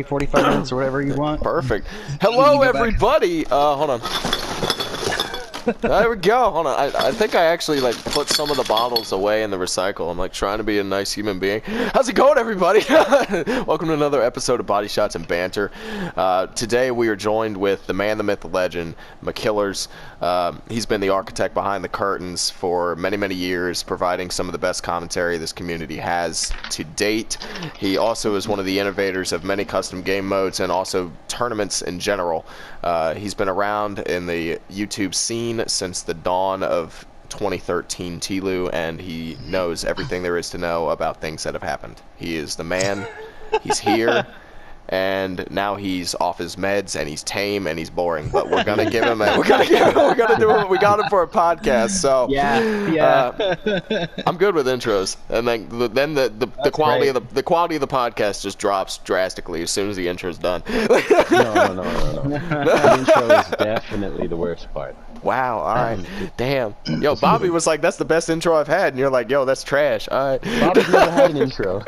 45 minutes or whatever you want. Perfect. Hello, everybody. Hold on. There we go. Hold on. I think I actually like put some of the bottles away in the recycle. I'm like trying to be a nice human being. How's it going, everybody? Welcome to another episode of Bodyshots and Banter. Today we are joined with the man, the myth, the legend, McKillers. He's been the architect behind the curtains for many, many years, providing some of the best commentary this community has to date. He also is one of the innovators of many custom game modes and also tournaments in general. He's been around in the YouTube scene since the dawn of 2013 TLU, and he knows everything there is to know about things that have happened. He is the man. He's here. And now he's off his meds, and he's tame, and he's boring. But we're gonna give him we're gonna do it. We got him for a podcast, so Yeah. I'm good with intros. And then the quality great. of the quality of the podcast just drops drastically as soon as the intro's done. No. The intro is definitely the worst part. Wow. All right. Damn. Yo, Bobby was like, "That's the best intro I've had," and you're like, "Yo, that's trash." All right. Bobby's never had an intro.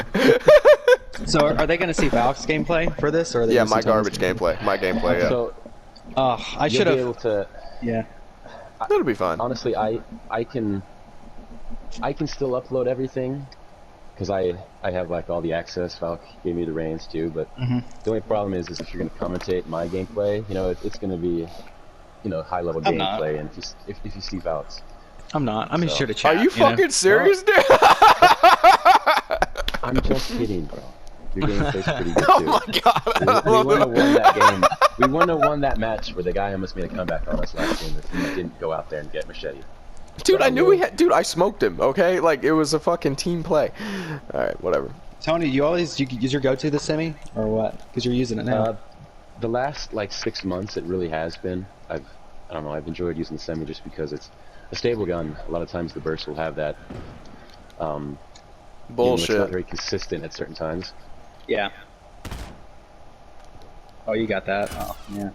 So are they going to see Valk's gameplay for this? Or are they Yeah, gonna my see Tony's garbage gameplay. My gameplay. Yeah. So I should you'll be have. able to. Yeah. That'll be fun. Honestly, I can still upload everything because I have like all the access. Valk gave me the reins too, but the only problem is if you're going to commentate my gameplay, it's going to be high level I'm not. gameplay, and if you see Valk's. I'm not. I'm just here to Are chat. you fucking serious, dude? I'm just kidding, bro. Your gameplay's pretty good too. Oh my god! We wouldn't have won that game. We wouldn't have won that match where the guy almost made a comeback on us last game if he didn't go out there and get machete. Dude, I knew he had. Dude, I smoked him. Okay, like it was a fucking team play. All right, whatever. Tony, you use your go-to the semi or what? Because you're using it now. The last like 6 months, it really has been. I don't know. I've enjoyed using the semi just because it's a stable gun. A lot of times the burst will have that. Bullshit. It's not very consistent at certain times. Yeah. Oh, you got that. Oh, yeah.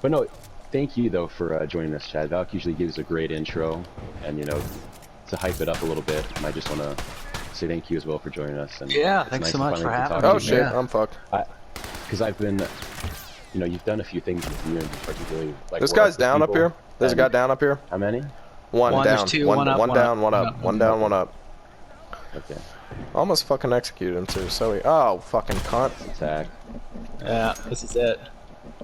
But no, thank you though for joining us, Chad. Valk usually gives a great intro, and to hype it up a little bit. And I just want to say thank you as well for joining us. And Yeah, it's thanks nice so to much finally for get to having talk me. to Oh you, shit, man. I'm fucked. Because I've been, you've done a few things in the community, particularly like. This guy's down up here. There's a guy down up here. How many? One One, down. there's two, one one up, down, one up. one down, one up. Okay. Almost fucking executed him too. So oh fucking cunt. Attack. Yeah, this is it.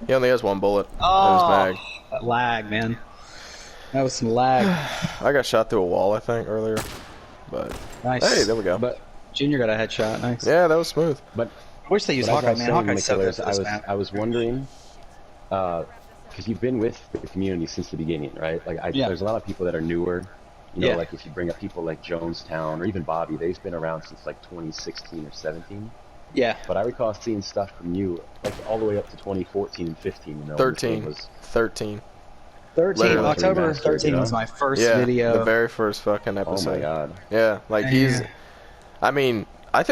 He only has one bullet in his Oh, bag. that lag, man. That was some lag. I got shot through a wall, I think, earlier. But Nice. hey, there we go. But Junior got a headshot. Nice. Yeah, that was smooth. but I wish they used But as I Hawkeye, was man. saying, Hawkeye's so good McKillers, for this map. I was wondering, because you've been with the community since the beginning, right? Like, Yeah. there's a lot of people that are newer. Yeah. Like if you bring up people like Jonestown or even Bobby, they've been around since like 2016 or 17. Yeah. But I recall seeing stuff from you like all the way up to 2014 and 15. When this 13. game was 13. 13. Literally. October Remastered, 13 was my first Yeah, video. the very first fucking oh episode. my god. Yeah, like he's. I mean, I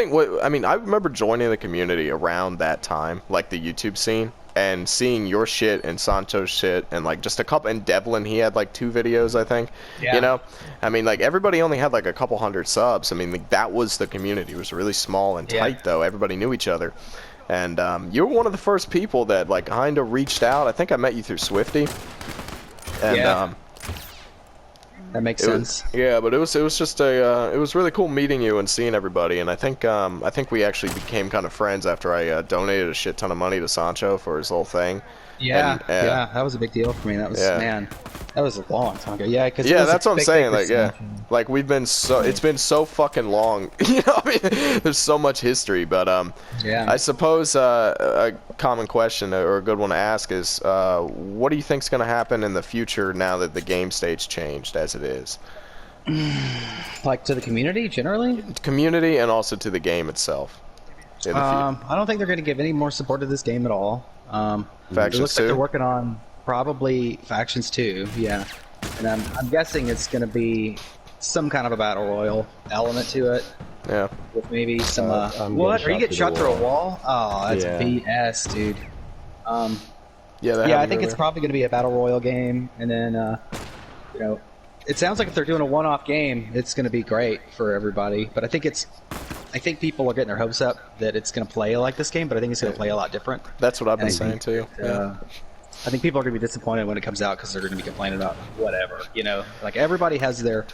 remember joining the community around that time, like the YouTube scene, and seeing your shit and Sancho's shit, and like just a couple. And Devlin, he had like 2 videos, I think. Yeah. I mean, like everybody only had like a couple hundred subs. I mean, like, that was the community. It was really small and tight, though. Everybody knew each other, and you were one of the first people that like kind of reached out. I think I met you through Swifty. And, that makes sense. but it was just it was really cool meeting you and seeing everybody, and I think we actually became kind of friends after I donated a shit ton of money to Sancho for his little thing. Yeah, And, yeah, that was a big deal for me. That was man, that was a long time ago. Yeah, because that's what I'm saying. Like, like it's been so fucking long. I mean, there's so much history, but I suppose a common question or a good one to ask is, what do you think's gonna happen in the future now that the game stage changed as it is? Like to the community generally. Community and also to the game itself. I don't think they're going to give any more support to this game at all. Factions it looks 2? like they're working on probably Factions 2, yeah. And I'm guessing it's going to be some kind of a battle royal element to it. Yeah. With maybe some. what? Are you getting shot through a wall? Oh, that's BS, dude. I think it's probably going to be a battle royal game, and then it sounds like if they're doing a one-off game, it's going to be great for everybody. But I think it's I think people are getting their hopes up that it's going to play like this game, but I think it's going to play a lot different. That's what I've been And I saying think too. that, I think people are going to be disappointed when it comes out because they're going to be complaining about whatever. You know, like everybody has their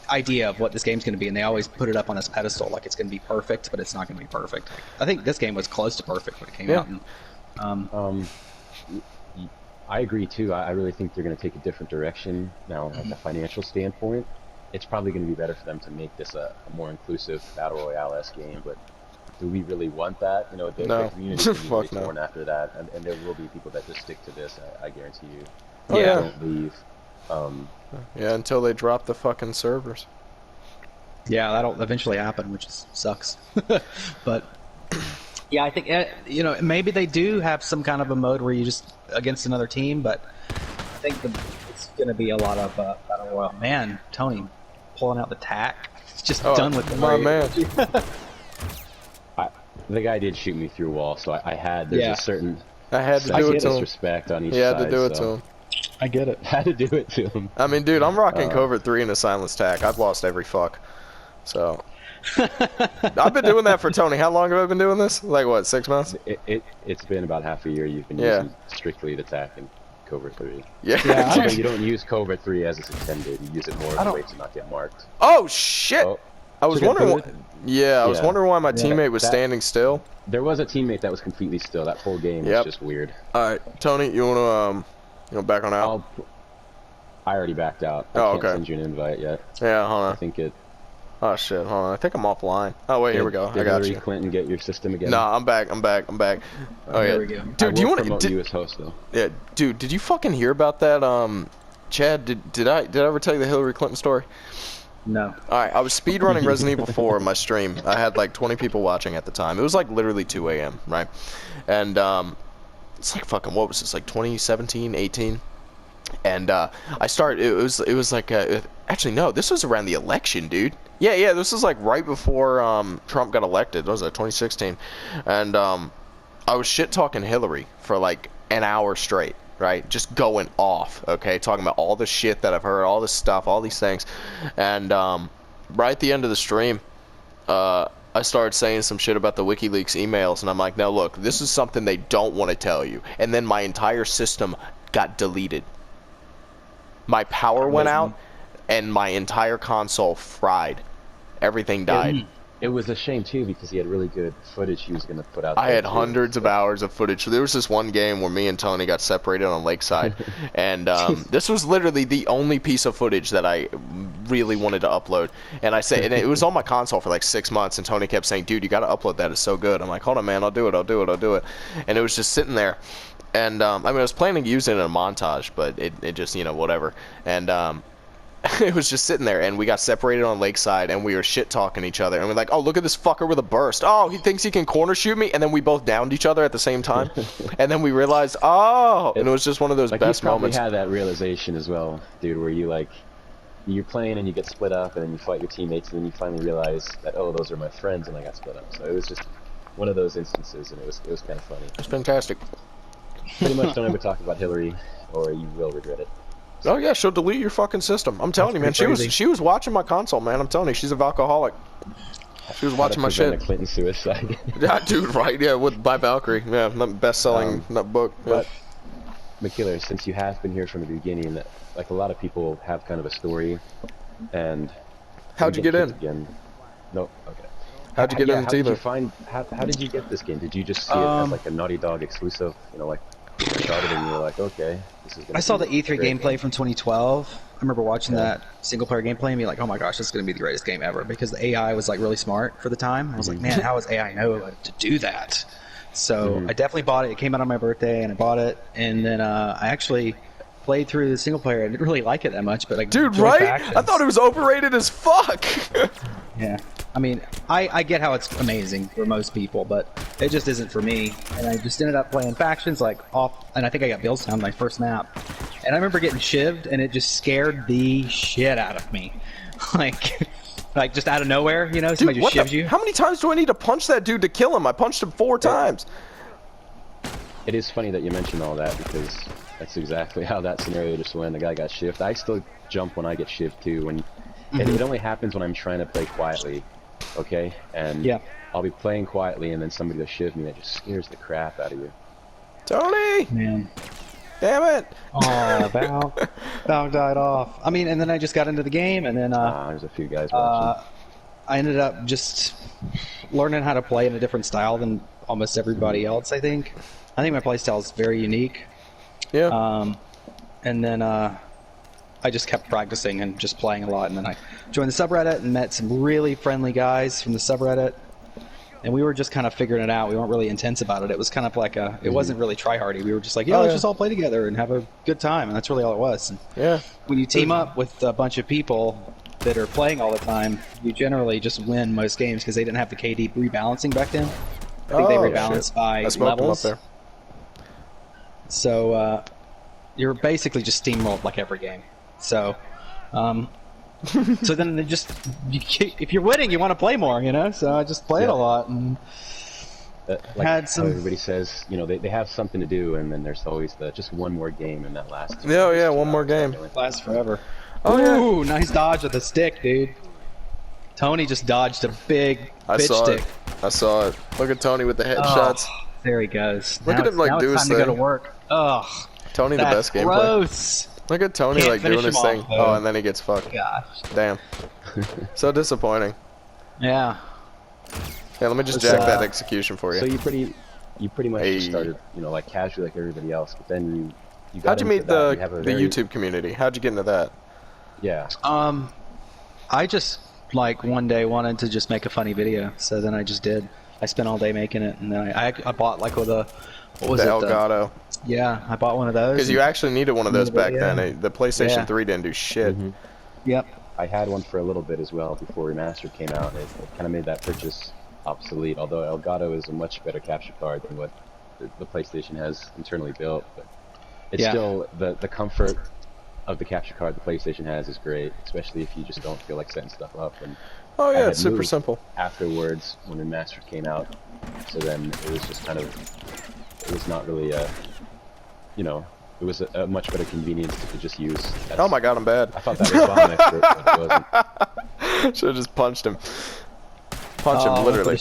idea of what this game's going to be, and they always put it up on this pedestal like it's going to be perfect, but it's not going to be perfect. I think this game was close to perfect when it came out. And, I agree too. I really think they're going to take a different direction now, like a financial standpoint. It's probably going to be better for them to make this a more inclusive battle royale-esque game, but do we really want that? You know, the community can be really torn after that, and there will be people that just stick to this. I guarantee you. Don't leave. Yeah, until they drop the fucking servers. Yeah, that'll eventually happen, which sucks. But yeah, I think you know, maybe they do have some kind of a mode where you just against another team, but I think it's going to be a lot of battle royale. Man, Tony pulling out the tack. It's just done with the my man. The guy did shoot me through a wall, so I had a certain I had to do it to him. Disrespect on each side. You had to do it to him. I get it. Had to do it to him. I mean, dude, I'm rocking Covert 3 in a silence tack. I've lost every fuck. So I've been doing that for Tony. How long have I been doing this? Like what, 6 months? It's been about half a year. You've been using strictly the tack and Covert 3. Yeah. You don't use Covert 3 as it's intended. You use it more as a way to not get marked. Oh shit! Oh. I was wondering. I was wondering why my teammate was standing still. There was a teammate that was completely still. That whole game was just weird. All right, Tony, you wanna back on out? I already backed out. I can't send you an invite yet. Yeah, hold on. I think it. Oh shit, hold on. I think I'm offline. Oh wait, here we go. I got Hillary you. Clinton get your system again? No, I'm back. Oh yeah. Here we go. Dude, do you want to promote you as host though? Yeah, dude. Did you fucking hear about that? Chad, did I ever tell you the Hillary Clinton story? No. Alright, I was speedrunning Resident Evil 4 in my stream. I had like 20 people watching at the time. It was like literally 2 a.m., right? And it's like fucking, what was this, like 2017, 18? And I started, it was like, actually no, this was around the election, dude. Yeah, this was like right before Trump got elected. It was like 2016. And I was shit-talking Hillary for like an hour straight. Right, just going off, okay, talking about all the shit that I've heard, all this stuff, all these things, and right at the end of the stream, I started saying some shit about the WikiLeaks emails, and I'm like, now look, this is something they don't want to tell you, and then my entire system got deleted. My power went out, and my entire console fried. Everything died. It was a shame too because he had really good footage he was going to put out. I had hundreds of hours of footage. There was this one game where me and Tony got separated on Lakeside, and this was literally the only piece of footage that I really wanted to upload. And I said, and it was on my console for like 6 months, and Tony kept saying, "Dude, you got to upload that. It's so good." I'm like, "Hold on, man. I'll do it." And it was just sitting there. And I mean, I was planning to use it in a montage, but it just, you know, whatever. And it was just sitting there, and we got separated on Lakeside, and we were shit-talking each other, and we're like, oh, look at this fucker with a burst. Oh, he thinks he can corner shoot me, and then we both downed each other at the same time. And then we realized, oh, and it was just one of those best moments. You probably had that realization as well, dude, where you like, you're playing and you get split up, and then you fight your teammates, and then you finally realize that, oh, those are my friends, and I got split up. So it was just one of those instances, and it was kind of funny. It's fantastic. Pretty much don't ever talk about Hillary, or you will regret it. Oh yeah, she'll delete your fucking system. I'm telling you, man. She was watching my console, man. I'm telling you, she's a alcoholic. She was watching my shit. Clinton suicide. Yeah, dude, right? Yeah, by Valkyrie. Yeah, best-selling book. Yeah. But McKillers, since you have been here from the beginning, like a lot of people have kind of a story, and how'd you get in? Again. No, okay. How'd you get in the team? How did you get this game? Did you just see it as like a Naughty Dog exclusive? You know, like you started and you were like, okay, this is gonna I saw the E3 gameplay from 2012. I remember watching that single-player gameplay and being like, oh my gosh, this is going to be the greatest game ever, because the AI was like really smart for the time. I was like, man, how does AI know to do that? So I definitely bought it. It came out on my birthday, and I bought it, and then I actually played through the single player. I didn't really like it that much, but like, dude, right? I thought it was overrated as fuck. Yeah. I mean, I get how it's amazing for most people, but it just isn't for me. And I just ended up playing factions like off, and I think I got Billstown my first map. And I remember getting shivved, and it just scared the shit out of me. like just out of nowhere, you know, somebody just shivs you. How many times do I need to punch that dude to kill him? I punched him 4 times. It is funny that you mentioned all that, because that's exactly how that scenario just went. The guy got shivved. I still jump when I get shivved too, and it only happens when I'm trying to play quietly. Okay, and Yeah. I'll be playing quietly, and then somebody will shiv me that just scares the crap out of you. Tony! Man. Damn it! Oh, Val died off. I mean, and then I just got into the game, and then There's a few guys watching. I ended up just learning how to play in a different style than almost everybody else, I think. I think my play style is very unique. Yeah. And then I just kept practicing and just playing a lot. And then I joined the subreddit and met some really friendly guys from the subreddit. And we were just kind of figuring it out. We weren't really intense about it. It was kind of like it wasn't really try-hardy. We were just like, let's just all play together and have a good time. And that's really all it was. And Yeah. when you team up with a bunch of people that are playing all the time, you generally just win most games because they didn't have the KD rebalancing back then. I think they rebalanced by levels. Them up there. So you're basically just steamrolled like every game. So, so then they just if you're winning, you want to play more, you know. So I just played a lot and like had some. How everybody says, you know, they have something to do, and then there's always just one more game, and that lasts. Yeah, one more game. Lasts forever. Oh, Ooh, nice dodge with the stick, dude. Tony just dodged a big bitch stick. I saw it. Look at Tony with the headshots. Oh, there he goes. Look at him like do his time thing. to go to work. Ugh. Tony, the best gameplay. Gross. Look at Tony Can't like doing finish his him thing. off, though. Oh, and then he gets fucked. Gosh. Damn. So disappointing. Yeah. Yeah, let me just jack that execution for you. So you pretty much just started, you know, like casually like everybody else, but then you got How'd you into meet that. the YouTube community? How'd you get into that? Yeah. I just like one day wanted to just make a funny video, so then I just did. I spent all day making it, and then I bought like what was the it? Elgato. Yeah, I bought one of those. Because you actually needed one of those back then. The PlayStation Yeah. 3 didn't do shit. Yep. I had one for a little bit as well before Remastered came out, and it kind of made that purchase obsolete, although Elgato is a much better capture card than what the PlayStation has internally built. But it's still, the comfort of the capture card the PlayStation has is great, especially if you just don't feel like setting stuff up. And Oh I yeah, had it's super moved simple. afterwards when Remastered came out, so then it was just kind of, it was not really you know, it was a much better convenience to just use. Oh my god, I'm bad. I thought that was bomb expert, but it wasn't. Should have just punched him. Punch him, literally.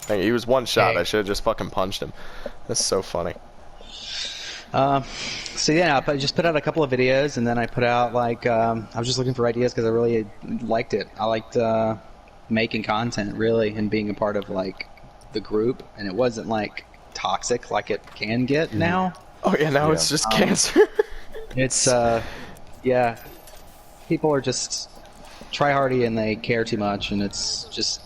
Dang, he was one shot. I should have just fucking punched him. That's so funny. So yeah, I just put out a couple of videos, and then I put out like I was just looking for ideas because I really liked it. I liked making content really and being a part of like the group, and it wasn't like toxic like it can get now. Oh yeah, now it's just cancer. It's yeah, people are just try-hardy and they care too much, and it's just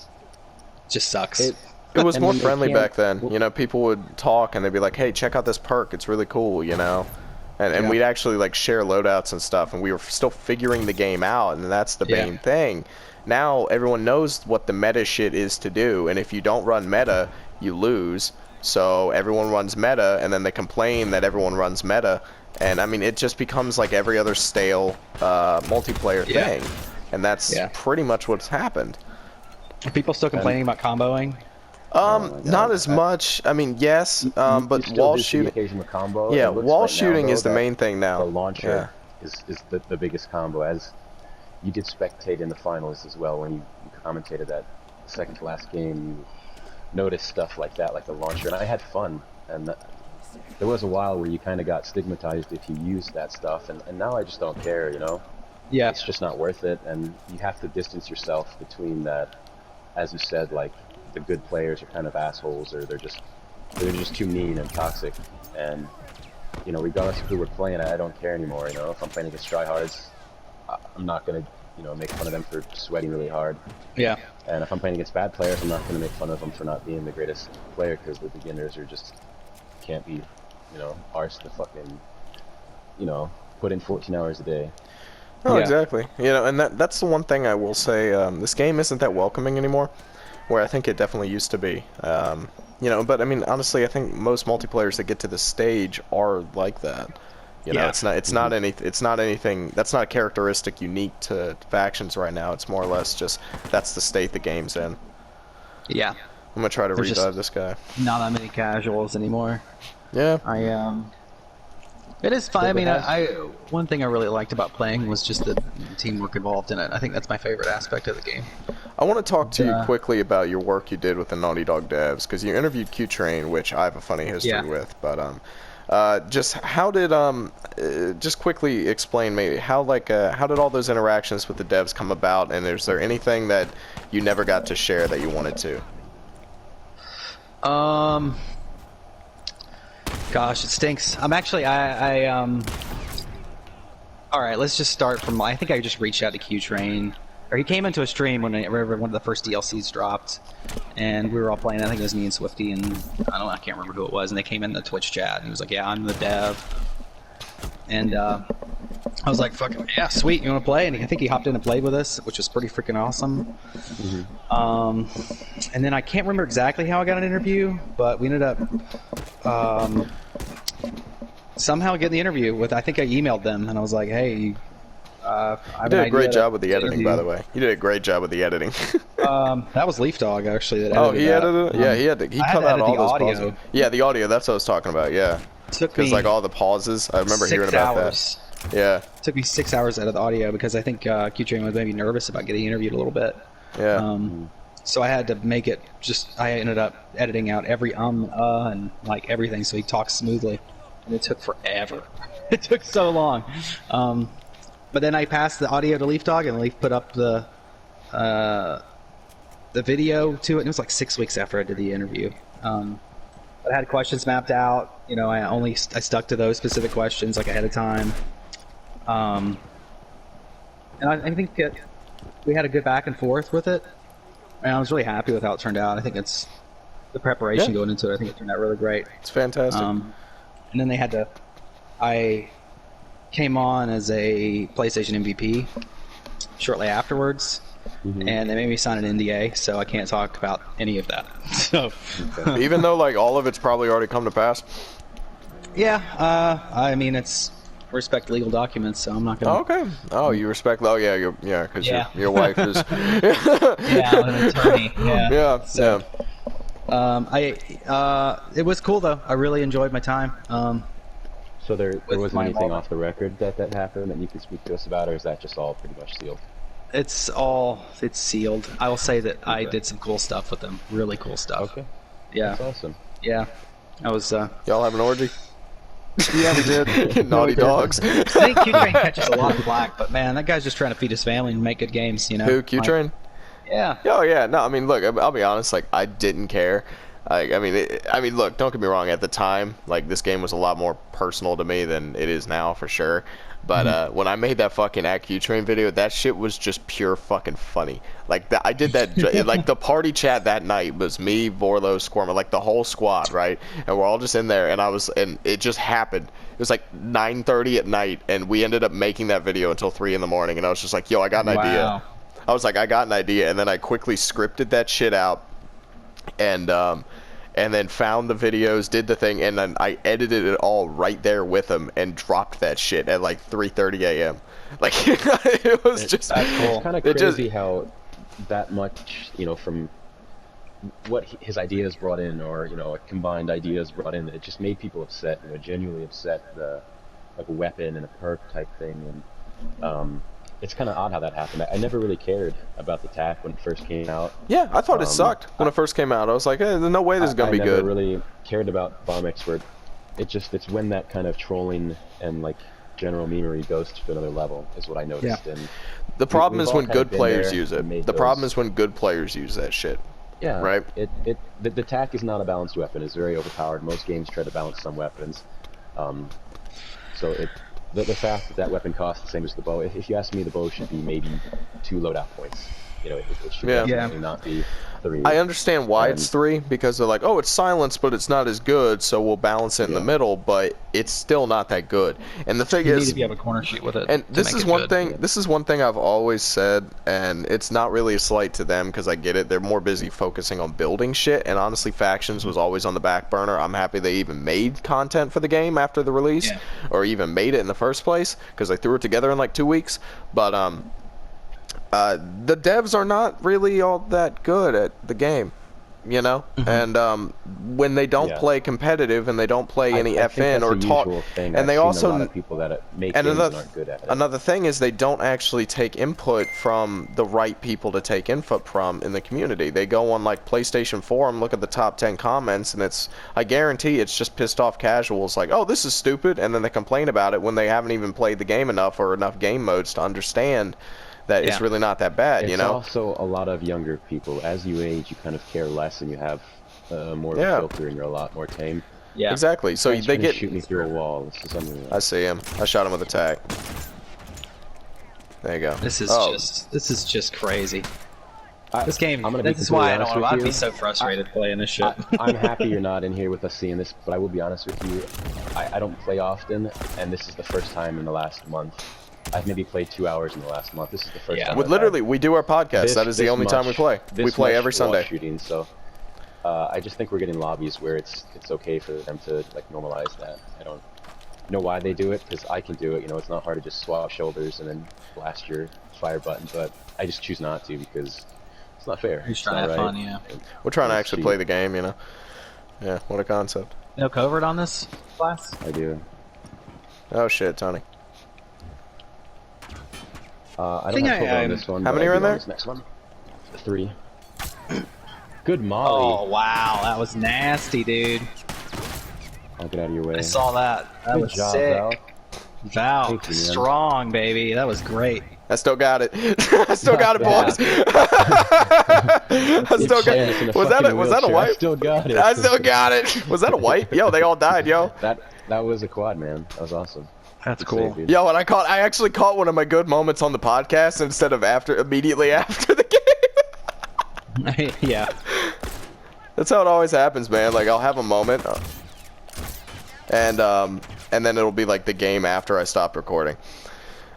sucks. It was more friendly back then. You know, people would talk and they'd be like, "Hey, check out this perk. It's really cool," you know. And we'd actually like share loadouts and stuff, and we were still figuring the game out, and that's the main thing. Now everyone knows what the meta shit is to do, and if you don't run meta, you lose. So everyone runs meta, and then they complain that everyone runs meta, and I mean it just becomes like every other stale multiplayer thing, and that's pretty much what's happened. Are people still complaining about comboing? Not as much. I mean, yes, but wall shooting. Occasional combo. Yeah, wall right shooting now, though, is the main thing now. The launcher is the biggest combo. As you did spectate in the finals as well when you commentated that second to last game, you noticed stuff like that, like the launcher, and I had fun. And there was a while where you kind of got stigmatized if you used that stuff, and now I just don't care, you know. Yeah, it's just not worth it, and you have to distance yourself between that. As you said, like the good players are kind of assholes, or they're just too mean and toxic. And you know, regardless of who we're playing, I don't care anymore. You know, if I'm playing against tryhards, I'm not gonna, you know, make fun of them for sweating really hard. Yeah. And if I'm playing against bad players, I'm not gonna make fun of them for not being the greatest player, because the beginners are just can't be, you know, arsed to fucking, you know, put in 14 hours a day. Oh, exactly. You know, and that's the one thing I will say. This game isn't that welcoming anymore, where I think it definitely used to be. You know, but I mean, honestly, I think most multiplayers that get to this stage are like that. You know, it's not anything. That's not a characteristic unique to factions right now. It's more or less just that's the state the game's in. Yeah. I'm gonna try to revive this guy. Not that many casuals anymore. Yeah. It is fun. I mean, one thing I really liked about playing was just the teamwork involved in it. I think that's my favorite aspect of the game. I want to talk to you quickly about your work you did with the Naughty Dog devs, because you interviewed Q-Train, which I have a funny history with. But just how did just quickly explain maybe how did all those interactions with the devs come about, and is there anything that you never got to share that you wanted to? Gosh, it stinks. I'm actually all right, let's just start from. I think I just reached out to Q-Train, or he came into a stream when one of the first DLCs dropped, and we were all playing. I think it was me and Swifty, and I can't remember who it was. And they came in the Twitch chat, and he was like, "Yeah, I'm the dev," and I was like, "Fucking yeah, sweet, you want to play?" And I think he hopped in and played with us, which was pretty freaking awesome. And then I can't remember exactly how I got an interview, but we ended up somehow getting the interview with. I think I emailed them, and I was like, "Hey, you did a great job with the editing, by the way. You did a great job with the editing." That was Leaf Dog actually. That edited he edited it. Yeah, he cut out all those audio. pauses. Yeah, the audio. That's what I was talking about. Yeah, because like all the pauses. I remember hearing about that. Yeah, it took me 6 hours out of the audio because I think Q-Train was maybe nervous about getting interviewed a little bit. Yeah. So I had to make it I ended up editing out every and like everything so he talks smoothly, and it took forever. It took so long. But then I passed the audio to Leaf Dog, and Leaf put up the video to it. And it was like 6 weeks after I did the interview. But I had questions mapped out. You know, I stuck to those specific questions like ahead of time. And I think that we had a good back and forth with it, and I was really happy with how it turned out. I think it's the preparation going into it. I think it turned out really great. It's fantastic. And then I came on as a PlayStation MVP shortly afterwards, and they made me sign an NDA, so I can't talk about any of that. So, even though like all of it's probably already come to pass. Yeah, I mean it's respect legal documents, so I'm not gonna. Okay. Oh, you respect. Oh, yeah, because your wife is. Yeah, I'm an attorney. Yeah. Yeah. So, it was cool though. I really enjoyed my time. So there wasn't anything off the record that happened that you could speak to us about, or is that just all pretty much sealed? It's sealed. I will say that I did some cool stuff with them. Really cool stuff. Okay. Yeah. That's awesome. Yeah. I was. Y'all have an orgy? Yeah, we did. Naughty dogs. I think Q-Train catches a lot of flack, but man, that guy's just trying to feed his family and make good games, you know? Who, Q-Train? Yeah. Oh, yeah. No, I mean, look, I'll be honest, like, I didn't care. I mean, look, don't get me wrong, at the time, like, this game was a lot more personal to me than it is now, for sure. But when I made that fucking at Q-Train video, that shit was just pure fucking funny. Like, I did that, like, the party chat that night was me, Vorlo, Squirmer, like, the whole squad, right? And we're all just in there, and it just happened. It was like 9:30 at night, and we ended up making that video until 3 in the morning, and I was just like, yo, I got an idea. I was like, I got an idea, and then I quickly scripted that shit out, and then found the videos, did the thing, and then I edited it all right there with him and dropped that shit at like 3:30 a.m. Like, it was just cool. It's kind of crazy how that much, you know, from what his ideas brought in, or, you know, combined ideas brought in, it just made people upset, you know, genuinely upset, like a weapon and a perk type thing, and it's kind of odd how that happened. I never really cared about the TAC when it first came out. Yeah, I thought it sucked when it first came out. I was like, hey, there's no way this is going to be good. I never really cared about Bomb Expert. It's when that kind of trolling and, like, general memery goes to another level is what I noticed. Yeah. And the problem is when good players use it. The problem is when good players use that shit. Yeah. Right? The TAC is not a balanced weapon. It's very overpowered. Most games try to balance some weapons. So the fact that weapon costs the same as the bow, if you ask me, the bow should be maybe 2 loadout points. You know, it should definitely not be 3. I understand why it's 3, because they're like, oh, it's silenced, but it's not as good, so we'll balance it in the middle, but it's still not that good. And the thing is, you need to be able to corner shoot with it. And this is one thing. This is one thing I've always said, and it's not really a slight to them because I get it. They're more busy focusing on building shit, and honestly, factions was always on the back burner. I'm happy they even made content for the game after the release, or even made it in the first place, because they threw it together in like 2 weeks. But the devs are not really all that good at the game. you know. And when they don't play competitive and they don't play any FN or talk, and they also a lot of people that make games and aren't good at it. Another thing is they don't actually take input from the right people to take input from in the community. They go on like PlayStation Forum, look at the top 10 comments, and I guarantee it's just pissed off casuals like, oh, this is stupid, and then they complain about it when they haven't even played the game enough or enough game modes to understand that it's really not that bad, you know? It's also a lot of younger people. As you age, you kind of care less, and you have more of a filter, and you're a lot more tame. Yeah, exactly. So they get shoot me through a wall. This is unreal. I see him. I shot him with a tag. There you go. This is just crazy. This game. This is why I'd be so frustrated playing this shit. I'm happy you're not in here with us seeing this, but I will be honest with you. I don't play often, and this is the first time in the last month. I've maybe played 2 hours in the last month. This is the first time. Literally, we do our podcast. That is the only time we play. We play every Sunday. Shooting, so I just think we're getting lobbies where it's okay for them to like normalize that. I don't know why they do it, because I can do it. You know, it's not hard to just swap shoulders and then blast your fire button, but I just choose not to because it's not fair. You're trying to have fun, yeah. We're trying to actually play the game, you know. Yeah, what a concept. No covert on this class? I do. Oh shit, Tony. I don't have covert on this one. How many are in there? This next one. 3. Good molly. Oh wow, that was nasty, dude. I'll get out of your way. I saw that. That was sick. Val, strong, baby. That was great. I still got it. I still got it, boys. I still got it. Was that a wipe? I still got it. I still got it. Was that a wipe? Yo, they all died, yo. That was a quad, man. That was awesome. That's cool. Save, yo, and I actually caught one of my good moments on the podcast instead of immediately after the game. Yeah. That's how it always happens, man. Like I'll have a moment, and then it'll be like the game after I stopped recording.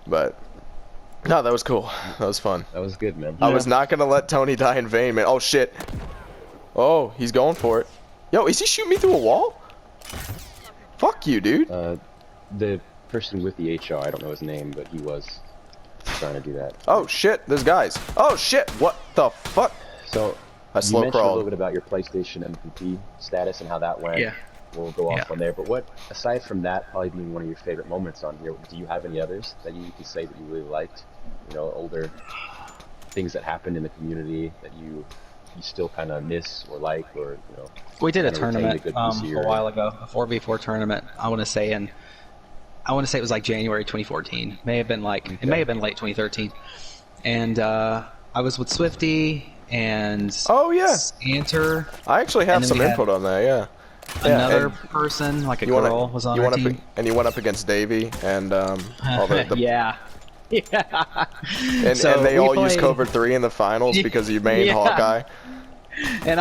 But no, that was cool. That was fun. That was good, man. I was not gonna let Tony die in vain, man. Oh shit. Oh, he's going for it. Yo, is he shooting me through a wall? Fuck you, dude. The person with the HR, I don't know his name, but he was trying to do that. Oh shit, there's guys. Oh shit, what the fuck? So I you slow mentioned crawled. a little bit about your PlayStation MVP status and how that went. Yeah. We'll go off on there. But what, aside from that probably being one of your favorite moments on here, do you have any others that you could say that you really liked? You know, older things that happened in the community that you still kind of miss or like, or you know. We did a tournament a while ago, a 4v4 tournament. I want to say it was like January 2014. May have been like it may have been late 2013. And I was with Swifty and Anter. I actually have some input on that, yeah. Another person, like a girl, was on our team. And you went up against Davey and all the yeah. And they all used Covert 3 in the finals because you made Hawkeye. And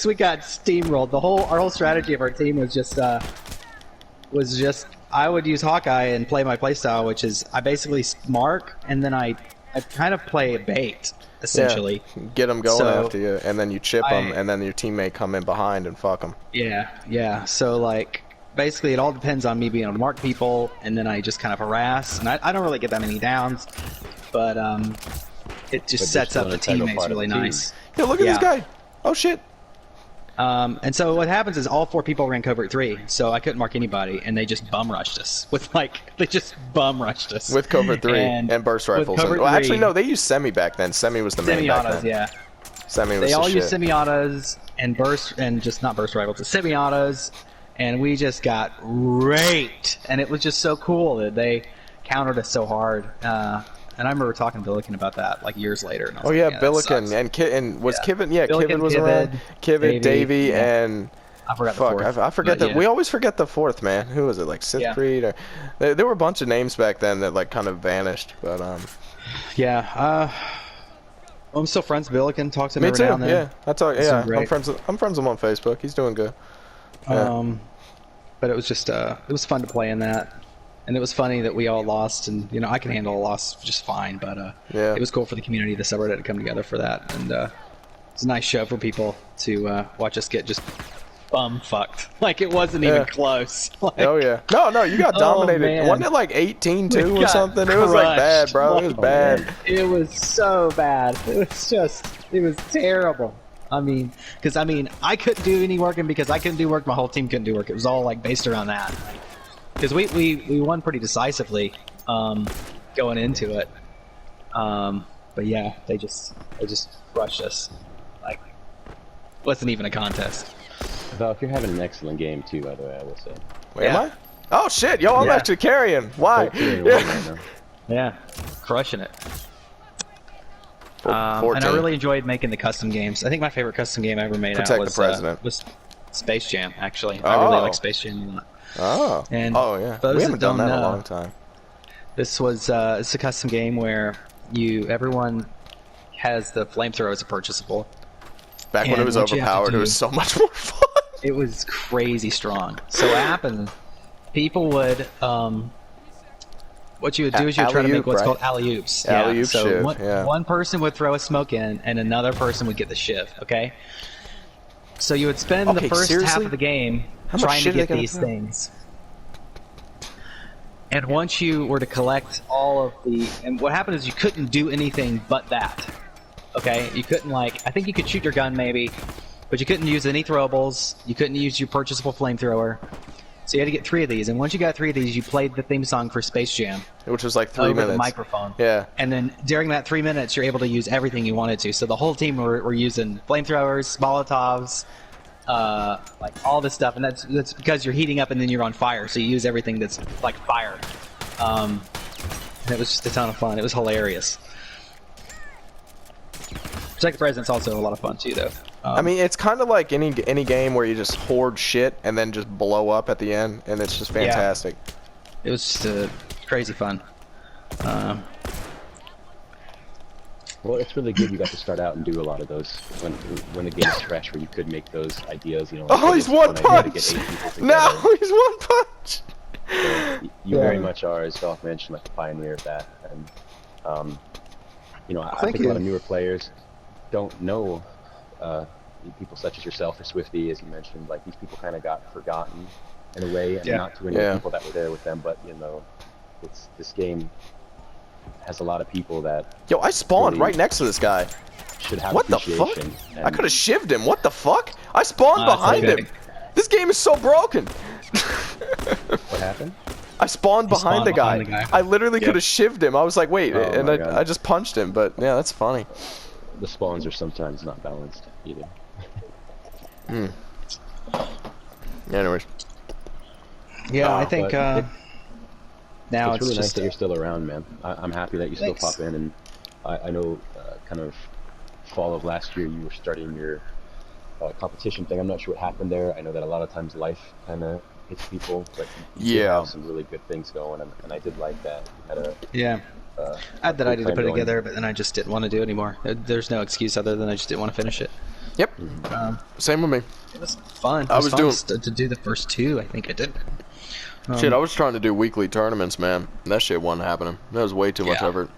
we got steamrolled. Our whole strategy of our team was just I would use Hawkeye and play my playstyle, which is I basically mark and then I kind of play a bait. Essentially, get them going after you, and then you chip them, and then your teammate come in behind and fuck them. Yeah. So like, basically, it all depends on me being able to mark people, and then I just kind of harass. And I don't really get that many downs, but it just sets up the teammates really nice. Yeah, look at this guy. Oh shit. And so what happens is all 4 people ran Covert 3, so I couldn't mark anybody, and they just bum rushed us with Covert 3 and burst rifles. Well, actually no, they used semi back then. Semi was the main back then. Yeah. Semi was They all used semi-autos and not burst rifles, but semi-autos, and we just got raped, and it was just so cool that they countered us so hard. And I remember talking to Billiken about that like years later. And I was Billiken and was Kivin? Yeah, Kivin was around. Kivin, Davey, and I forgot the 4th. I forget that. We always forget the 4th, man. Who was it? Like Sith Creed, or there were a bunch of names back then that like kind of vanished. But I'm still friends with Billiken. Talk to him me every too. now and then. Yeah, I'm friends with him on Facebook. He's doing good. But it was just it was fun to play in that. And it was funny that we all lost, and you know I can handle a loss just fine. But it was cool for the community, the subreddit, to come together for that, and it's a nice show for people to watch us get just bum fucked. Like it wasn't even close. Like, oh yeah, no, you got dominated. Wasn't it like 18-2 or something? It was like bad, bro. It was bad. It was so bad. It was terrible. I mean, because I couldn't do any work, and because I couldn't do work, my whole team couldn't do work. It was all like based around that. Because we won pretty decisively going into it. But yeah, they just crushed us. Like, wasn't even a contest. Val, if you're having an excellent game too, by the way, I will say. Wait, am I? Oh shit, yo, I'm actually carrying. Why? Yeah, crushing it. And I really enjoyed making the custom games. I think my favorite custom game I ever made was Space Jam, actually. I really like Space Jam a lot. Oh. And yeah. We haven't done that in a long time. This was it's a custom game where everyone has the flamethrower as a purchasable. Back when it was overpowered, it was so much more fun. It was crazy strong. So what happened? People would what you would do is you would try to make what's called alley-oops. Alley-oop so one person would throw a smoke in, and another person would get the shiv. Okay. So you would spend the first half of the game trying to get these things. And once you were to collect all of and what happened is you couldn't do anything but that. Okay, you couldn't I think you could shoot your gun maybe, but you couldn't use any throwables. You couldn't use your purchasable flamethrower. So you had to get 3 of these, and once you got 3 of these, you played the theme song for Space Jam, which was like 3 minutes. Over the microphone. Yeah. And then during that 3 minutes, you're able to use everything you wanted to. So the whole team were using flamethrowers, Molotovs, like all this stuff, and that's because you're heating up and then you're on fire. So you use everything that's like fire. And it was just a ton of fun. It was hilarious. Protect the President's also a lot of fun too, though. I mean, it's kind of like any game where you just hoard shit and then just blow up at the end, and it's just fantastic. Yeah. It was just crazy fun. Well, it's really good you got to start out and do a lot of those when the game's fresh, where you could make those ideas. You know. Like, oh, he's one punch! No, he's one punch! So you very much are, as Dolph mentioned, like a pioneer of that, and you know, I think a lot of newer players don't know people such as yourself or Swifty, as you mentioned. Like, these people kind of got forgotten in a way, and not too many people that were there with them. But you know, this game has a lot of people that. Yo, I spawned right next to this guy. Should have what the fuck? I could have shivved him. What the fuck? I spawned behind him. This game is so broken. What happened? I spawned behind the guy. I literally could have shivved him. I was like, wait, and I just punched him. But yeah, that's funny. The spawns are sometimes not balanced either. Anyways. Yeah, I think now it's really nice that you're still around, man. I'm happy that you still pop in, and I know kind of fall of last year you were starting your competition thing. I'm not sure what happened there. I know that a lot of times life kind of hits people, but you have some really good things going, and I did like that. You had I had that idea to put it together, but then I just didn't want to do it anymore. There's no excuse other than I just didn't want to finish it. Yep. Same with me. It was fun. I was doing to do the first 2. I think I did. Shit, I was trying to do weekly tournaments, man. That shit wasn't happening. That was way too much effort.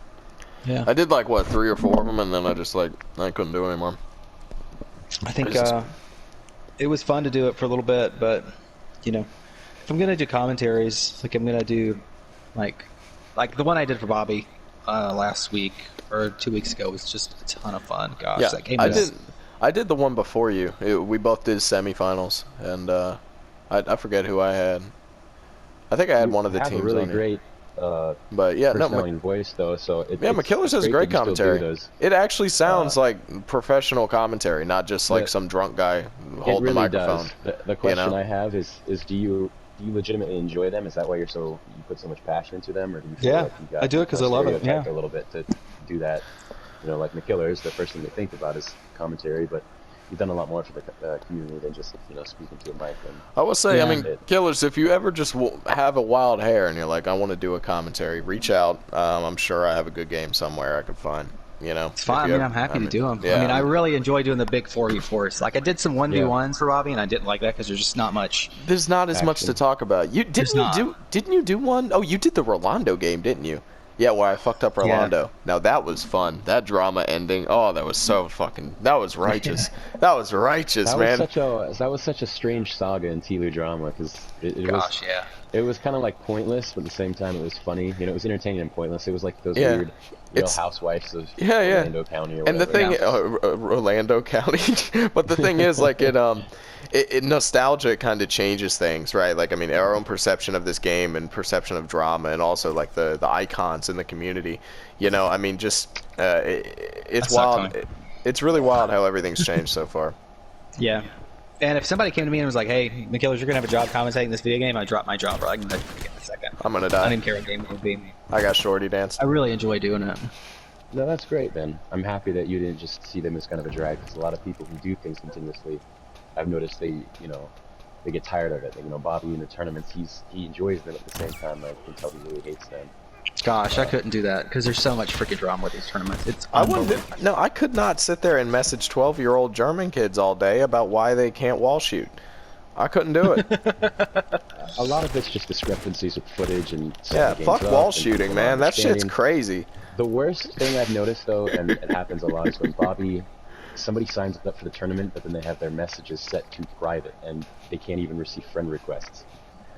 Yeah. I did like what 3 or 4 of them, and then I just I couldn't do it anymore. I think it was fun to do it for a little bit, but you know, if I'm gonna do commentaries, like I'm gonna do like the one I did for Bobby last week or 2 weeks ago was just a ton of fun. Gosh, that game was... I did the one before you. We both did semifinals, and I forget who I had. I think I had one of the teams. A really great, but yeah, personality and voice though. So McKillers has great commentary. It actually sounds like professional commentary, not just like some drunk guy holding the microphone. The question I have is do you legitimately enjoy them? Is that why you put so much passion into them, or do you feel like you got I do it because I love it. Yeah, a little bit to do that. You know, like McKillers, the first thing they think about is commentary, but you've done a lot more for the community than just speaking to a mic. And I will say, I mean, Killers, if you ever just have a wild hair and you're like, I want to do a commentary, reach out. I'm sure I have a good game somewhere I could find. You know, it's fine. I mean, I'm happy to do them. Yeah, I mean, I really enjoy doing the big 4v4s. Like, I did some 1v1s for Robbie, and I didn't like that because there's just not much. There's not as much to talk about. Didn't you do one? Oh, you did the Rolando game, didn't you? Yeah, where I fucked up Rolando. Yeah. Now that was fun. That drama ending. Oh, that was so fucking. That was righteous. That was righteous, man. That was such a strange saga in TLU drama because it It was kind of like pointless, but at the same time it was funny. You know, it was entertaining and pointless. It was like those weird Real Housewives of Orlando County or whatever. And the thing, Orlando County. But the thing is, like, it nostalgia kind of changes things, right? Like, I mean, our own perception of this game and perception of drama, and also like the icons in the community. You know, I mean, just it's wild. It's really wild how everything's changed so far. Yeah. And if somebody came to me and was like, "Hey, McKillers, you're gonna have a job commentating this video game," I'd drop my job right in a second. I'm gonna die. I didn't care what game it would be. I got shorty dance. I really enjoy doing it. No, that's great, Ben. I'm happy that you didn't just see them as kind of a drag, because a lot of people who do things continuously, I've noticed they get tired of it. You know, Bobby in the tournaments, he enjoys them at the same time. I can tell he really hates them. Gosh, I couldn't do that because there's so much freaking drama with these tournaments. It's I could not sit there and message 12-year-old German kids all day about why they can't wall shoot. I couldn't do it. A lot of it's just discrepancies with footage and fuck wall shooting, man. That shit's crazy. The worst thing I've noticed though, and it happens a lot, is when somebody signs up for the tournament, but then they have their messages set to private and they can't even receive friend requests.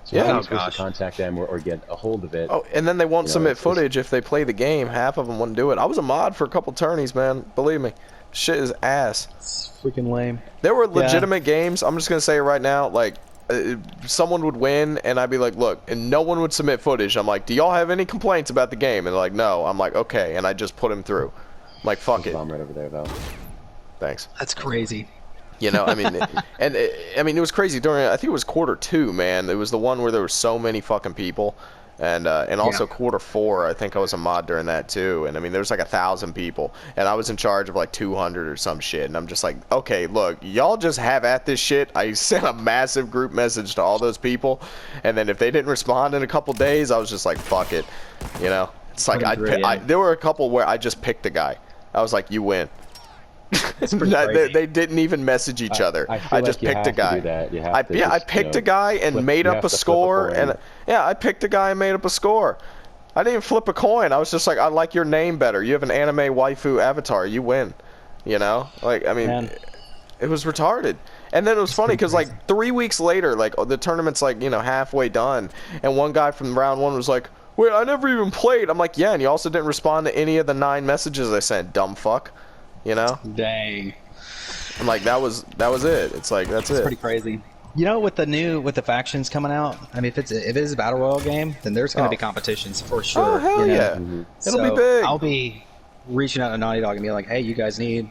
So how are you supposed to contact them or get a hold of it? Oh, and then they won't submit footage if they play the game. Half of them wouldn't do it. I was a mod for a couple tourneys, man. Believe me. Shit is ass. It's freaking lame. There were legitimate games. I'm just going to say it right now. Like, someone would win, and I'd be like, look, and no one would submit footage. I'm like, do y'all have any complaints about the game? And they're like, no. I'm like, okay. And I just put him through. I'm like, fuck it. I'm right over there, though. Thanks. That's crazy. You know, I mean, it was crazy during, I think it was Q2, man. It was the one where there were so many fucking people. And also Q4, I think I was a mod during that too. And I mean, there was like 1,000 people, and I was in charge of like 200 or some shit. And I'm just like, okay, look, y'all just have at this shit. I sent a massive group message to all those people, and then if they didn't respond in a couple days, I was just like, fuck it, you know. It's like there were a couple where I just picked a guy. I was like, you win. They didn't even message each other. I just picked a guy. I picked a guy and made up a score, and I picked a guy and made up a score. I didn't even flip a coin. I was just like, I like your name better. You have an anime waifu avatar. You win. You know, like, I mean, it was retarded. And then it was funny because like 3 weeks later, like the tournament's like, you know, halfway done, and one guy from round 1 was like, wait, I never even played. I'm like, yeah, and you also didn't respond to any of the 9 messages I sent, dumb fuck. You know? Dang. I'm like, that was it. It's like, that's It's pretty crazy. You know, with the factions coming out, I mean, if it is a battle royale game, then there's going to be competitions for sure. Oh hell yeah! It'll be big. I'll be reaching out to Naughty Dog and be like, hey, you guys need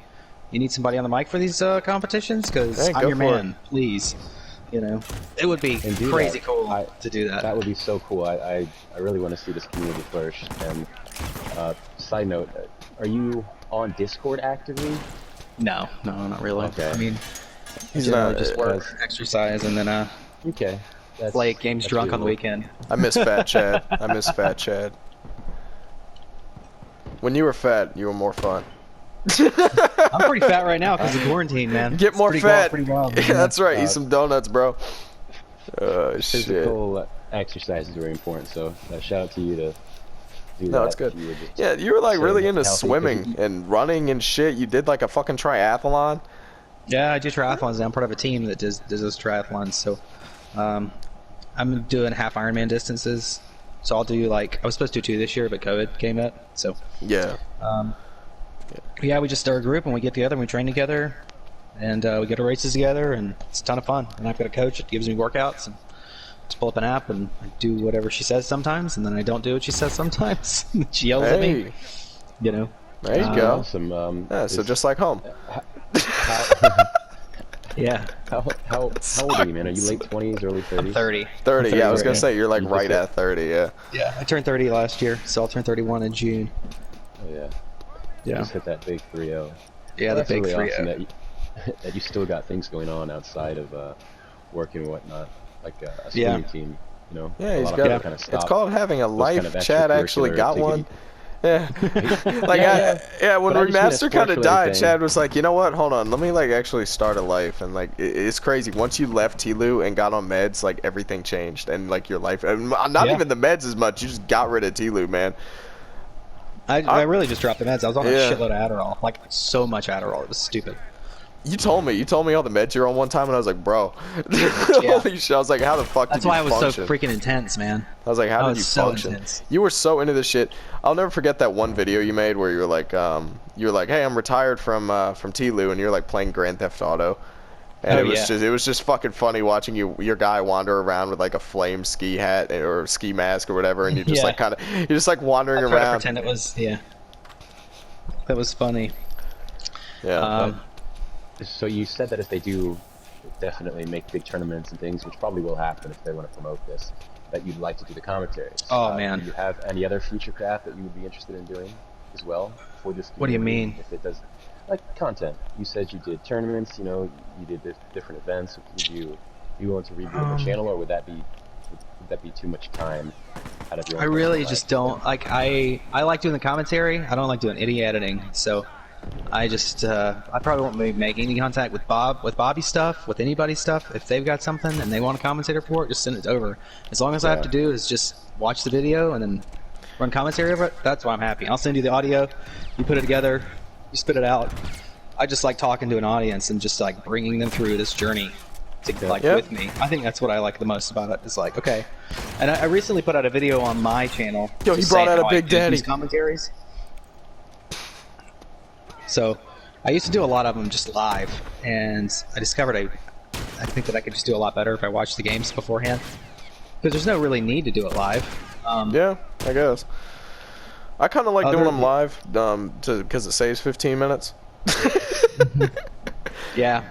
somebody on the mic for these competitions? Because I'm your man, please. You know, it would be crazy cool to do that. That would be so cool. I really want to see this community flourish. And side note, are you on Discord actively? No, not really. Okay. I mean, he's not just work, exercise, and then okay. Play games drunk on the weekend. I miss Fat Chad. I miss Fat Chad. When you were fat, you were more fun. I'm pretty fat right now because of quarantine, man. Get more fat. Pretty wild, yeah, that's right. Eat some donuts, bro. Physical exercise is very important. So shout out to you to. No, it's good. Yeah, you were like really into swimming and running and shit. You did like a fucking triathlon. Yeah, I do triathlons. I'm part of a team that does those triathlons. So, I'm doing half Ironman distances. So I'll do like, I was supposed to do 2 this year, but COVID came up. So yeah. Yeah, we just start a group and we get together and we train together, and we go to races together, and it's a ton of fun. And I've got a coach that gives me workouts, and just pull up an app and I do whatever she says sometimes, and then I don't do what she says sometimes. She yells at me. You know. There you go. Awesome. So just like home. Yeah. How old are you, man? Are you late 20s, early 30s? I'm 30. 30, yeah, I was going to say, you're like right at 30, yeah. Yeah, I turned 30 last year, so I'll turn 31 in June. Oh, yeah. Yeah. Just hit that big 3-0. Yeah, the big really 3-0. Awesome that you still got things going on outside of work and whatnot, like a swimming team, you know? Yeah, he's got kind of it's called having a life. Kind of Chad actually got one. Yeah. Like, when Remaster kind of died, Chad was like, you know what, hold on, let me like actually start a life. And like, it's crazy. Once you left Tlu and got on meds, like everything changed. And like your life, not even the meds as much, you just got rid of Tlu, man. I really just dropped the meds. I was on a shitload of Adderall, like so much Adderall, it was stupid. You told me all the meds you're on one time, and I was like, bro, holy shit! I was like, how the fuck? That's did you why I was function? so freaking intense, man. I was like, how did you function? Intense. You were so into this shit. I'll never forget that one video you made where you were like, hey, I'm retired from TLU, and you're like playing Grand Theft Auto. And it was just fucking funny watching your guy wander around with like a flame ski hat or ski mask or whatever, and you're just you're just like wandering around. Pretend it was that was funny. Yeah. So you said that if they do definitely make big tournaments and things, which probably will happen if they want to promote this, that you'd like to do the commentaries. Oh man. Do you have any other future craft that you would be interested in doing as well for this? What do you mean? If it does. Like content, you said you did tournaments. You know, you did different events. Would you want to rebuild the channel, or would that be too much time out of your? I really just don't like. I like doing the commentary. I don't like doing any editing. So I just I probably won't be making any contact with Bobby's stuff, with anybody's stuff. If they've got something and they want a commentator for it, just send it over. As long as I have to do is just watch the video and then run commentary over it. That's why I'm happy. I'll send you the audio. You put it together. You spit it out. I just like talking to an audience and just like bringing them through this journey to with me. I think that's what I like the most about it. Is like, okay. And I recently put out a video on my channel. Yo, he brought out a Big Daddy. Commentaries. So I used to do a lot of them just live, and I discovered I think that I could just do a lot better if I watched the games beforehand, because there's no really need to do it live. Yeah, I guess. I kind of like doing them live because it saves 15 minutes. Yeah,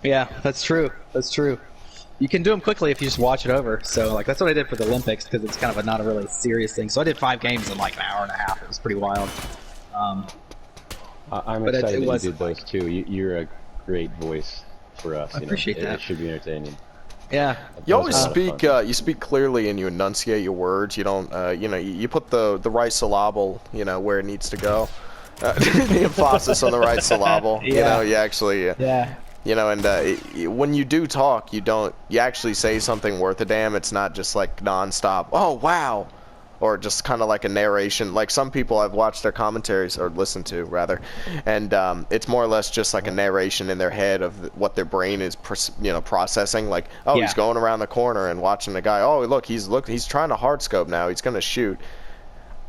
that's true. That's true. You can do them quickly if you just watch it over. So like that's what I did for the Olympics, because it's kind of not a really serious thing. So I did 5 games in like an hour and a half. It was pretty wild. I'm excited that you did those too. You're a great voice for us. I appreciate that. It should be entertaining. Yeah. You always speak. You speak clearly and you enunciate your words. You don't. You put the right syllable. Where it needs to go. The emphasis on the right syllable. Yeah. You actually. Yeah. And when you do talk, you actually say something worth a damn. It's not just like nonstop. Oh wow. Or just kind of like a narration. Like some people I've watched their commentaries, or listened to rather, and it's more or less just like a narration in their head of what their brain is, processing. Like, oh, he's going around the corner and watching the guy. Oh, look, he's trying to hard scope now. He's gonna shoot.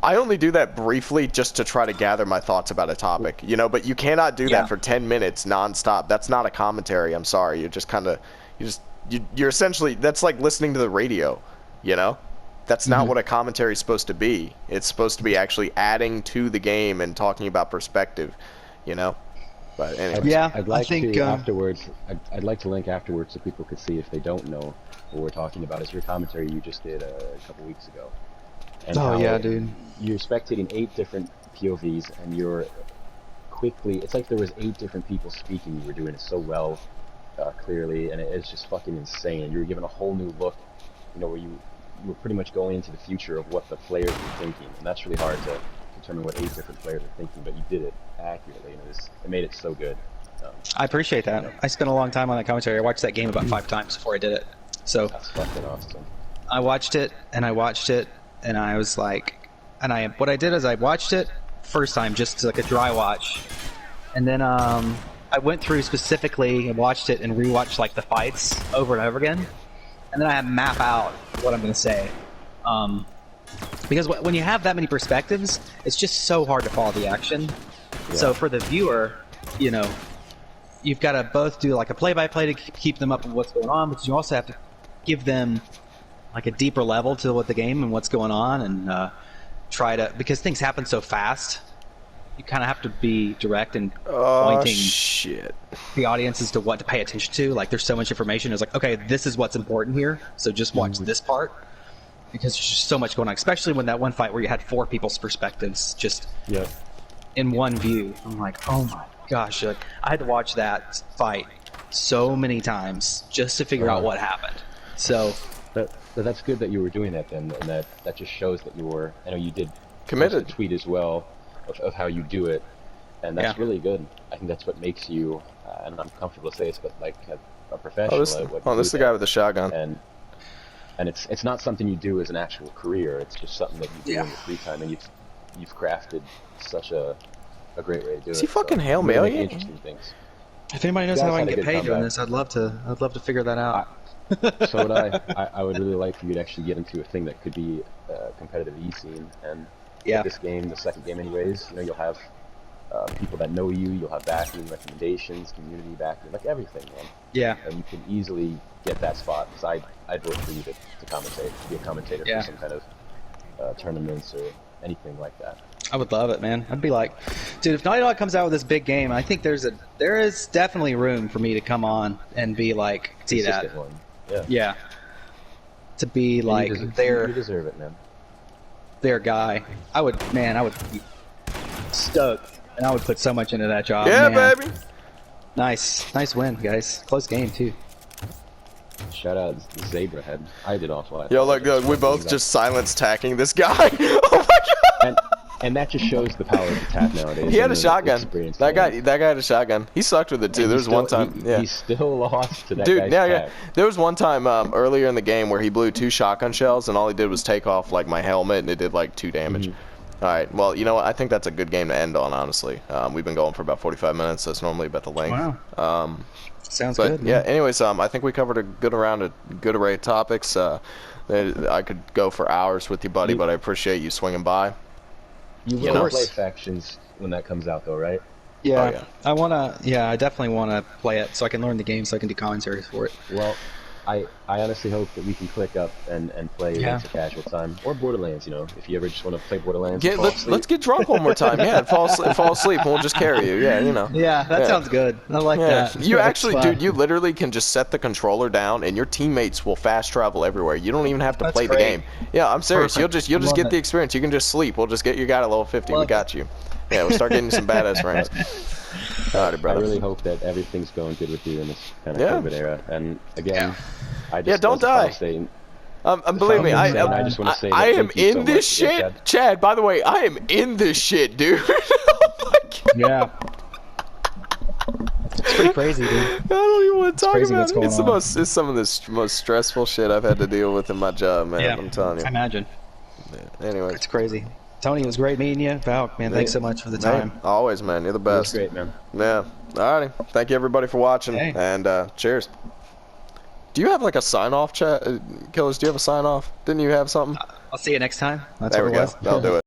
I only do that briefly just to try to gather my thoughts about a topic, But you cannot do that for 10 minutes nonstop. That's not a commentary. I'm sorry. You're just kind of, you're essentially, that's like listening to the radio, That's not what a commentary is supposed to be. It's supposed to be actually adding to the game and talking about perspective, But anyway. Yeah, I'd like to afterwards. I'd like to link afterwards so people could see, if they don't know what we're talking about, is your commentary you just did a couple weeks ago. And dude. You're spectating 8 different POVs, and you're quickly. It's like there was 8 different people speaking. You were doing it so well, clearly, and it's just fucking insane. You were given a whole new look, where you were pretty much going into the future of what the players were thinking, and that's really hard to determine what 8 different players are thinking, but you did it accurately, and it made it so good. I appreciate that. I spent a long time on that commentary. I watched that game about 5 times before I did it. So that's fucking awesome. I watched it, and I was like, what I did is I watched it first time just like a dry watch, and then I went through specifically and watched it and rewatched like the fights over and over again. And then I map out what I'm going to say. Because when you have that many perspectives, it's just so hard to follow the action. Yeah. So for the viewer, you've got to both do like a play-by-play to keep them up with what's going on, but you also have to give them like a deeper level to what the game and what's going on, and because things happen so fast, you kind of have to be direct and pointing the audience as to what to pay attention to. Like there's so much information. It's like, okay, this is what's important here, so just watch this part, because there's just so much going on, especially when that one fight where you had 4 people's perspectives just in one view. I'm like, oh my gosh, I had to watch that fight so many times just to figure out what happened. So But that's good that you were doing that then, and that just shows that you were. I know you did committed. Post a tweet as well of how you do it, and that's really good. I think that's what makes you, and I'm comfortable to say this, but like a professional. This is the guy with the shotgun. And it's not something you do as an actual career. It's just something that you do in your free time, and you've crafted such a great way to do it. Is he fucking Hail Mary? Interesting things. If anybody knows You how guys I had can a get good paid doing comeback. this, I'd love to figure that out. So would I. I would really like for you to actually get into a thing that could be a competitive e-scene, and Yeah. with this game, the second game anyways, you know, you'll have people that know you, you'll have backing, recommendations, community backing, like everything, man. Yeah. And you can easily get that spot, because I'd vote for you to commentate, be a commentator Yeah. for some kind of tournaments or anything like that. I would love it, man. I'd be like, dude, if Naughty Dog comes out with this big game, I think there is definitely room for me to come on and be like, see that. Consistent one. Yeah. Yeah. To be And like you their deserve it, man. guy. I would be stoked, and I would put so much into that job. Yeah, man. baby. Nice win, guys. Close game too. Shout out Zebra Head. I did awful. Yo, look, we both just silence tacking this guy. Oh my god. And that just shows the power of the tap nowadays. He had and a the shotgun. experience That guy gained. had a shotgun. He sucked with it too. And There he was one still- time, yeah. He still lost to that Dude, guy's yeah. tap. There was one time earlier in the game where he blew 2 shotgun shells, and all he did was take off like my helmet, and it did like 2 damage. All right. Well, you know what? I think that's a good game to end on. Honestly, we've been going for about 45 minutes. That's normally about the length. Wow. Sounds But good. yeah. Man. Anyways, I think we covered a good array of topics. I could go for hours with you, buddy, but I appreciate you swinging by. You You will know. play Factions when that comes out, though, right? Yeah. Oh, yeah. I definitely wanna play it so I can learn the game so I can do commentaries for it. Well, I honestly hope that we can click up and play Yeah. once a casual time, or Borderlands. You know, if you ever just want to play Borderlands. and fall Let's asleep. get drunk one more time. Yeah, and fall asleep, and we'll just carry you. Yeah, you know. Yeah, that Yeah. sounds good. I like Yeah, that. you That's actually, fun. dude, you literally can just set the controller down, and your teammates will fast travel everywhere. You don't even have to That's play the great. game. Yeah, I'm serious. Perfect. You'll just Love get it. the experience. You can just sleep. We'll just get your guy at level 50. We Love got you. Yeah, we'll start getting you some badass ranks. Alrighty, I brother. really hope that everything's going good with you in this kind of Yeah. COVID era. And again, Yeah. I just Yeah, don't as a final die. statement- Believe me, And I just want to say that I am thank you so in this much. Yeah, shit. Chad, by the way, I am in this shit, dude. Oh my God. Yeah. It's pretty crazy, dude. I don't even want to talk crazy about what's it. going on. It's some of the most stressful shit I've had to deal with in my job, man. Yeah. I'm telling you. I imagine. Anyways. It's crazy. Tony, it was great meeting you. Val, man, thanks so much for the time. Hey, always, man. You're the That's best. great, man. Yeah. Alrighty. Thank you, everybody, for watching. Hey. And cheers. Do you have like a sign off, chat? Killers, do you have a sign off? Didn't you have something? I'll see you next time. That's There what we it go. was. That'll do it.